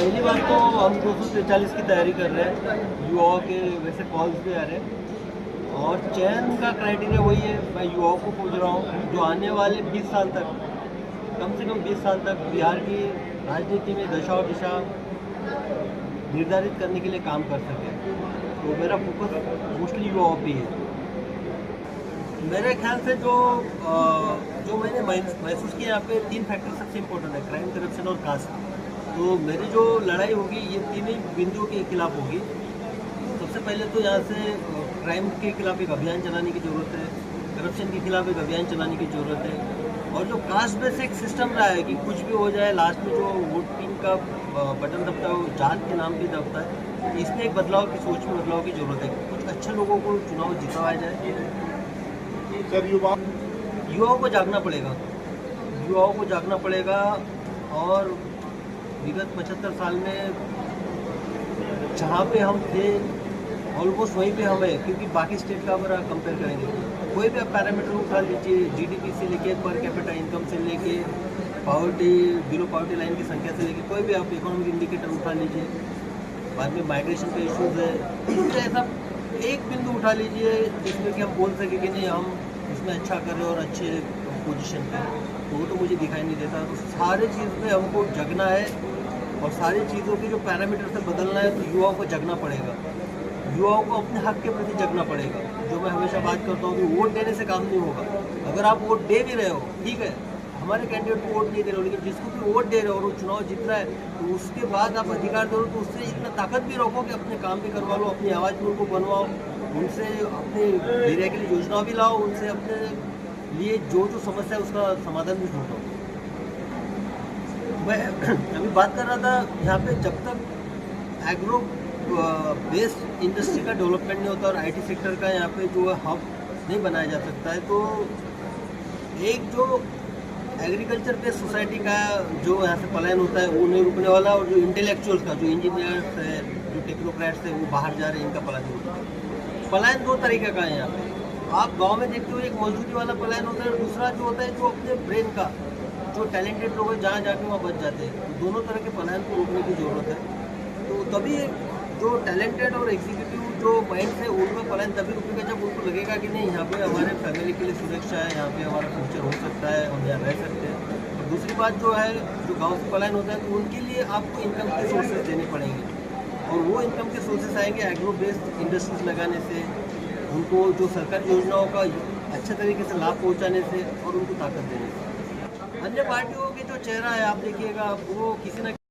पहली बात तो हम 243 की तैयारी कर रहे हैं, युवाओं के वैसे कॉल्स भी आ रहे हैं और चयन का क्राइटेरिया वही है। मैं युवाओं को पूछ रहा हूँ जो आने वाले 20 साल तक, कम से कम 20 साल तक बिहार की राजनीति में दशा और दिशा निर्धारित करने के लिए काम कर सके। तो मेरा फोकस मोस्टली युवाओं पे है। मेरे ख्याल से जो मैंने महसूस किया, यहाँ पे 3 फैक्टर सबसे इम्पोर्टेंट है: क्राइम, करप्शन और कास्ट। तो मेरी जो लड़ाई होगी ये 3 ही बिंदुओं के खिलाफ होगी। सबसे पहले तो यहाँ से क्राइम के खिलाफ एक अभियान चलाने की ज़रूरत है, करप्शन के खिलाफ एक अभियान चलाने की ज़रूरत है, और जो कास्ट बेस एक सिस्टम रहा है कि कुछ भी हो जाए, लास्ट में जो वोटिंग का बटन दबता है वो जात के नाम भी दबता है। इसमें एक बदलाव की सोच में बदलाव की ज़रूरत है। कुछ अच्छे लोगों को चुनाव जितवाया जाए। सर, युवाओं को जागना पड़ेगा, युवाओं को जागना पड़ेगा। और विगत 75 साल में जहाँ पे हम थे ऑलमोस्ट वहीं पे हम है, क्योंकि बाकी स्टेट का अगर कंपेयर करेंगे कोई भी आप पैरामीटर उठा लीजिए, जीडीपी से लेके पर कैपिटा इनकम से लेके पॉवर्टी, बिलो पॉवर्टी लाइन की संख्या से लेके कोई भी आप इकोनॉमिक इंडिकेटर उठा लीजिए, बाद में माइग्रेशन के इश्यूज है, इसमें ऐसा एक बिंदु उठा लीजिए जिसमें कि हम बोल सके कि नहीं हम इसमें अच्छा कर रहे हैं और अच्छे पोजीशन पे, तो वो तो मुझे दिखाई नहीं देता। तो सारे चीज़ में हमको जगना है और सारी चीज़ों की जो पैरामीटर से बदलना है, तो युवाओं को जगना पड़ेगा, युवाओं को अपने हक के प्रति जगना पड़ेगा। जो मैं हमेशा बात करता हूँ कि वोट देने से काम नहीं होगा। अगर आप वोट दे भी रहे हो, ठीक है, हमारे कैंडिडेट को वोट नहीं दे रहे हो, लेकिन जिसको भी वोट दे रहे हो और वो चुनाव जीत रहा है, तो उसके बाद आप अधिकार दो, तो उससे इतना ताकत भी रखो कि अपने काम भी करवा लो, अपनी आवाज़ भी उनको बनवाओ, उनसे अपने एरिया के लिए योजना भी लाओ, उनसे अपने लिए जो समस्या है उसका समाधान भी ढूंढो। मैं अभी बात कर रहा था, यहाँ पे जब तक एग्रो बेस्ड इंडस्ट्री का डेवलपमेंट नहीं होता और आईटी सेक्टर का यहाँ पे जो हब नहीं बनाया जा सकता है, तो एक जो एग्रीकल्चर बेस्ड सोसाइटी का जो यहाँ से पलायन होता है वो नहीं रुकने वाला, और जो इंटेलेक्चुअल्स का, जो इंजीनियर्स है, जो टेक्नोक्रेट्स है, वो बाहर जा रहे हैं, इनका पलायन होता है। पलायन 2 तरीके का है यहाँ पे। आप गांव में देखते हो एक मजदूरी वाला पलायन होता है, और दूसरा जो होता है जो अपने ब्रेन का, जो टैलेंटेड लोग हैं जहाँ जाके वहाँ बच जाते हैं। तो दोनों तरह के पलायन को रोकने की ज़रूरत है। तो तभी जो टैलेंटेड और एग्जीक्यूटिव जो माइंड है उनका पलायन तभी रुकेगा जब उनको लगेगा कि नहीं यहाँ पे हमारे फैमिली के लिए सुरक्षा है, यहाँ पे हमारा फ्यूचर हो सकता है, हम यहाँ रह सकते हैं। और दूसरी बात जो है, जो गाँव से पलायन होता है, तो उनके लिए आपको इनकम के सोर्सेज देने पड़ेंगे, और वो इनकम के सोर्सेज आएंगे एग्रो बेस्ड इंडस्ट्रीज लगाने से, उनको जो सरकारी योजनाओं का अच्छे तरीके से लाभ पहुंचाने से और उनको ताकत देने से। अन्य पार्टियों के जो चेहरा है आप देखिएगा, वो किसी न